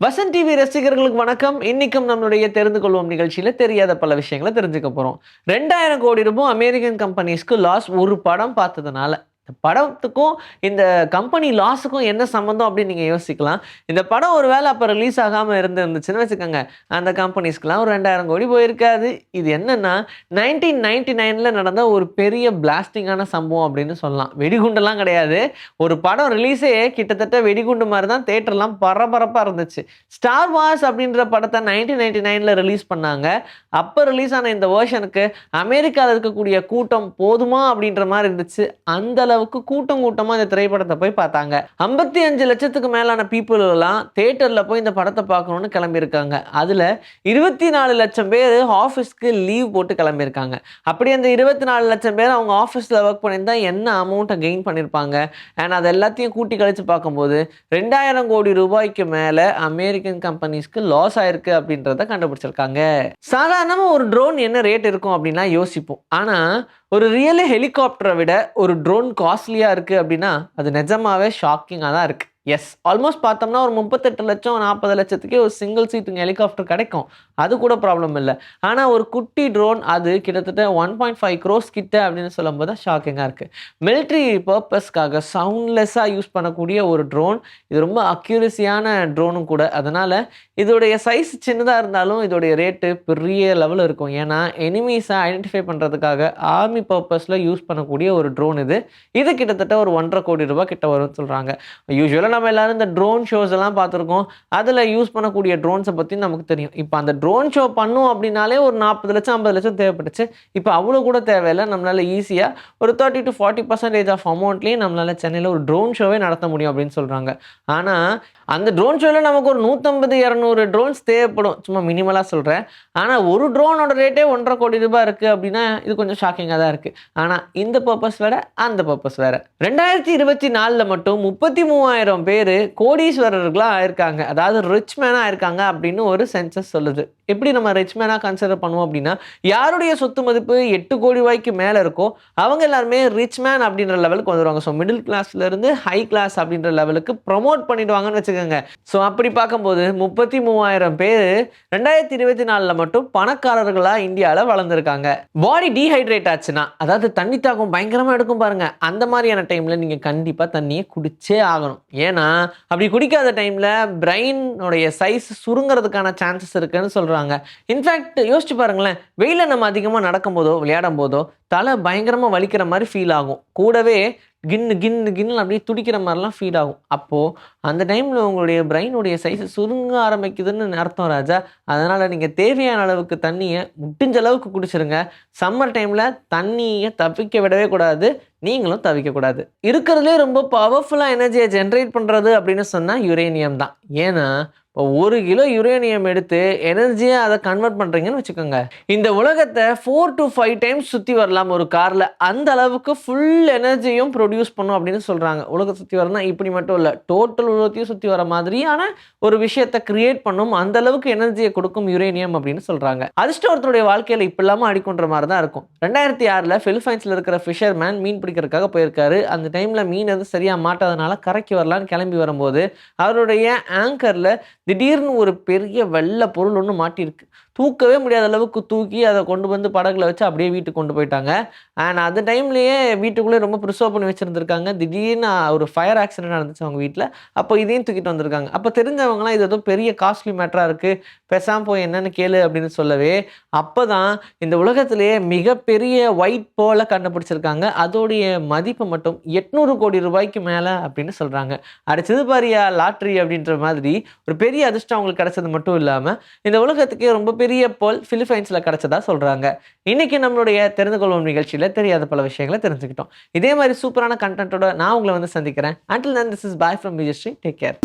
Vasan TV ரசிகர்களுக்கு வணக்கம். இன்னைக்கும் நம்மளுடைய தெரிந்து கொள்வோம் நிகழ்ச்சியில தெரியாத பல விஷயங்களை தெரிஞ்சுக்க போறோம். 2000 கோடி ரூபாய் அமெரிக்கன் கம்பெனிஸ்க்கு லாஸ் ஒரு படம் பார்த்ததுனால. இந்த படத்துக்கும் இந்த கம்பெனி லாஸுக்கும் என்ன சம்மந்தம் அப்படின்னு நீங்க யோசிக்கலாம். இந்த படம் ஒரு வேளை அப்ப ரிலீஸ் ஆகாம இருந்துச்சுன்னு வச்சுக்கோங்க, அந்த கம்பெனிஸ்க்குலாம் ஒரு 2000 கோடி போயிருக்காது. இது என்னன்னா 1999ல நடந்த ஒரு பெரிய பிளாஸ்டிங்கான சம்பவம் அப்படின்னு சொல்லலாம். வெடிகுண்டெல்லாம் கிடையாது. ஒரு படம் ரிலீஸே கிட்டத்தட்ட வெடிகுண்டு மாதிரி தான் தியேட்டர்லாம் பரபரப்பா இருந்துச்சு. ஸ்டார் வார்ஸ் அப்படின்ற படத்தை 1999ல ரிலீஸ் பண்ணாங்க. அப்ப ரிலீஸ் ஆன இந்த வெர்ஷனுக்கு அமெரிக்கால இருக்கக்கூடிய கூட்டம் போதுமா அப்படின்ற மாதிரி இருந்துச்சு. அந்த அளவுக்கு கூட்டம் கூட்டமா இந்த திரைப்படத்தை போய் பார்த்தாங்க. 55 லட்சத்துக்கு மேலான பீப்புள் எல்லாம் தியேட்டர்ல போய் இந்த படத்தை பார்க்கணும்னு கிளம்பியிருக்காங்க. அதுல 24 லட்சம் பேர் ஆஃபீஸ்க்கு லீவ் போட்டு கிளம்பியிருக்காங்க. அப்படி அந்த 24 லட்சம் பேர் அவங்க ஆஃபீஸில் ஒர்க் பண்ணியிருந்தா என்ன அமௌண்ட்டை கெயின் பண்ணியிருப்பாங்க. அண்ட் அது எல்லாத்தையும் கூட்டி கழிச்சு பார்க்கும்போது 2000 கோடி ரூபாய்க்கு மேலே அமெரிக்கன் கம்பெனிஸ்க்கு லாஸ் ஆயிருக்கு அப்படின்றத கண்டுபிடிச்சிருக்காங்க. சாதாரணமாக ஒரு ட்ரோன் என்ன ரேட் இருக்கும் அப்படின்லாம் யோசிப்போம். ஆனால் ஒரு ரியல் ஹெலிகாப்டரை விட ஒரு ட்ரோன் காஸ்ட்லியாக இருக்குது அப்படின்னா அது நிஜமாவே ஷாக்கிங்காக தான் இருக்குது. எஸ், ஆல்மோஸ்ட் பார்த்தோம்னா ஒரு 38 லட்சம் 40 லட்சத்துக்கே ஒரு சிங்கிள் சீட்டுங்க ஹெலிகாப்டர் கிடைக்கும். அது கூட ப்ராப்ளம் இல்லை. ஆனால் ஒரு குட்டி ட்ரோன் அது கிட்டத்தட்ட 1.5 crores கிட்ட அப்படின்னு சொல்லும்போது தான் ஷாக்கிங்காக இருக்குது. மிலிட்ரி பர்பஸ்க்காக சவுண்ட்லெஸ்ஸாக யூஸ் பண்ணக்கூடிய ஒரு ட்ரோன். இது ரொம்ப அக்யூரஸியான ட்ரோனும் கூட. அதனால் இதோடைய சைஸ் சின்னதாக இருந்தாலும் இதோடைய ரேட்டு பெரிய லெவலில் இருக்கும். ஏன்னா எனிமீஸை ஐடென்டிஃபை பண்ணுறதுக்காக ஆர்மி பர்பஸில் யூஸ் பண்ணக்கூடிய ஒரு ட்ரோன் இது. இது கிட்டத்தட்ட ஒரு 1.5 கோடி ரூபாய் கிட்ட வரும்னு சொல்கிறாங்க. யூஸ்வலாக நம்ம எல்லாரும் இந்த ட்ரோன் ஷோஸ் எல்லாம் பார்த்துருக்கோம். அதில் யூஸ் பண்ணக்கூடிய ட்ரோன்ஸை பற்றி நமக்கு தெரியும். இப்போ அந்த ட்ரோன் ஷோ பண்ணும் அப்படின்னாலே ஒரு 40 லட்சம் 50 லட்சம் தேவைப்பட்டுச்சு. இப்போ அவ்வளோ கூட தேவையில்லை. நம்மளால் ஈஸியாக ஒரு 30 to 40% ஆஃப் அமௌண்ட்லேயும் நம்மளால் சென்னையில் ஒரு ட்ரோன் ஷோவே நடத்த முடியும் அப்படின்னு சொல்கிறாங்க. ஆனால் அந்த ட்ரோன் ஷோவில் நமக்கு ஒரு 150-200 ட்ரோன்ஸ் தேவைப்படும். சும்மா மினிமலாக சொல்கிறேன். ஆனால் ஒரு ட்ரோனோட ரேட்டே 1.5 கோடி ரூபாய் இருக்குது அப்படின்னா இது கொஞ்சம் ஷாக்கிங்காக தான் இருக்குது. ஆனால் இந்த பர்பஸ் வேறு, அந்த பர்பஸ் வேறு. 2024 மட்டும் 33,000 பேர் கோடீஸ்வரர்களாக ஆயிருக்காங்க. அதாவது ரிச் மேனாக ஆயிருக்காங்க அப்படின்னு ஒரு சென்சஸ் சொல்லுது. எப்படி நம்ம ரிச் மேனாக கன்சிடர் பண்ணுவோம் அப்படின்னா, யாருடைய சொத்து மதிப்பு 8 கோடி ரூபாய்க்கு மேலே இருக்கோ அவங்க எல்லாருமே ரிச் மேன் அப்படின்ற லெவலுக்கு வந்துடுவாங்க. ஸோ மிடில் கிளாஸ்லேருந்து ஹை கிளாஸ் அப்படின்ற லெவலுக்கு ப்ரொமோட் பண்ணிடுவாங்கன்னு வச்சுக்கோங்க. ஸோ அப்படி பார்க்கும்போது 33,000 பேர் 2024 மட்டும் பணக்காரர்களாக இந்தியாவில் வளர்ந்துருக்காங்க. பாடி டீஹைட்ரேட் ஆச்சுன்னா, அதாவது தண்ணி தாகம் பயங்கரமாக எடுக்கும் பாருங்க, அந்த மாதிரியான டைமில் நீங்கள் கண்டிப்பாக தண்ணியை குடிச்சே ஆகணும். ஏன்னா அப்படி குடிக்காத டைமில் பிரெயினோடைய சைஸ் சுருங்கிறதுக்கான சான்சஸ் இருக்குன்னு சொல்கிறாங்க. இன்ஃபேக்ட் யோசிச்சு பாருங்களேன், வெயிலில் நம்ம அதிகமாக நடக்கும் போதோ விளையாடும் போதோ தலை பயங்கரமாக வலிக்கிற மாதிரி ஃபீல் ஆகும். கூடவே கின்னு கின்னு கின்னு அப்படியே துடிக்கிற மாதிரிலாம் ஃபீல் ஆகும். அப்போது அந்த டைமில் உங்களுடைய பிரெயினுடைய சைஸ் சுருங்க ஆரம்பிக்குதுன்னு அர்த்தம் ராஜா. அதனால் நீங்கள் தேவையான அளவுக்கு தண்ணியை முடிஞ்ச அளவுக்கு குடிச்சிருங்க. சம்மர் டைமில் தண்ணியை தவிக்க விடவே கூடாது, நீங்களும் தவிக்கக்கூடாது. இருக்கிறதுலே ரொம்ப பவர்ஃபுல்லாக எனர்ஜியை ஜென்ரேட் பண்ணுறது அப்படின்னு சொன்னால் யுரேனியம் தான். ஏன்னா இப்போ 1 கிலோ யுரேனியம் எடுத்து எனர்ஜியாக அதை கன்வெர்ட் பண்ணுறீங்கன்னு வச்சுக்கோங்க, இந்த உலகத்தை 4 to 5 டைம்ஸ் சுற்றி வரலாம் ஒரு காரில். அந்த அளவுக்கு ஃபுல் எனர்ஜியும் ப்ரொடியூஸ் பண்ணும் அப்படின்னு சொல்கிறாங்க. உலகத்தை சுற்றி வரனா இப்படி மட்டும் இல்லை, டோட்டல் உலகத்தையும் சுற்றி வர மாதிரியான ஒரு விஷயத்தை கிரியேட் பண்ணும். அந்த அளவுக்கு எனர்ஜியை கொடுக்கும் யுரேனியம் அப்படின்னு சொல்கிறாங்க. அதிர்ஷ்டவர்களுடைய வாழ்க்கையில் இப்போ இல்லாமல் ஆடிக்கொண்ட மாதிரி தான் இருக்கும். 2006 பிலிப்பைன்ஸில் இருக்கிற ஃபிஷர்மேன் மீன் பிடிக்கிறதுக்காக போயிருக்காரு. அந்த டைமில் மீன் எதுவும் சரியாக மாட்டாதனால கரைக்கு வரலான்னு கிளம்பி வரும்போது அவருடைய ஆங்கரில் திடீர்னு ஒரு பெரிய வெள்ளை பொருள் ஒன்று மாட்டியிருக்கு. தூக்கவே முடியாத அளவுக்கு தூக்கி அதை கொண்டு வந்து படகுல வச்சு அப்படியே வீட்டுக்கு கொண்டு போயிட்டாங்க. அண்ட் அந்த டைம்லேயே வீட்டுக்குள்ளே ரொம்ப ப்ரிசர்வ் பண்ணி வச்சுருந்துருக்காங்க. திடீர்னு ஒரு ஃபயர் ஆக்சிடென்ட் நடந்துச்சு அவங்க வீட்டில். அப்போ இதையும் தூக்கிட்டு வந்திருக்காங்க. அப்போ தெரிஞ்சவங்களாம் இது ஏதோ பெரிய காஸ்ட்லி மேட்டராக இருக்குது, பேசாமல் போய் என்னென்னு கேளு அப்படின்னு சொல்லவே, அப்போ தான் இந்த உலகத்திலேயே மிகப்பெரிய ஒயிட் பேர்லை கண்டுபிடிச்சிருக்காங்க. அதோடைய மதிப்பு மட்டும் 800 கோடி ரூபாய்க்கு மேலே அப்படின்னு சொல்கிறாங்க. அடிச்சது பாரியா லாட்ரி அப்படின்ற மாதிரி ஒரு பெரிய அதிர்ஷ்டம் அவங்களுக்கு கிடைச்சது மட்டும் இல்லாமல் இந்த உலகத்துக்கே ரொம்ப பெரிய பேர்ல் பிலிப்பைன்ஸில் கிடைச்சதா சொல்கிறாங்க. இன்னைக்கு நம்மளுடைய தெரிந்து கொள்வோம் நிகழ்ச்சியில் தெரியாத பல விஷயங்களை தெரிஞ்சுக்கிட்டோம். இதே மாதிரி சூப்பரான கண்டென்ட்டோட நான் உங்களை வந்து சந்திக்கிறேன். Until then, this is bye from Vijay Sri. Take care.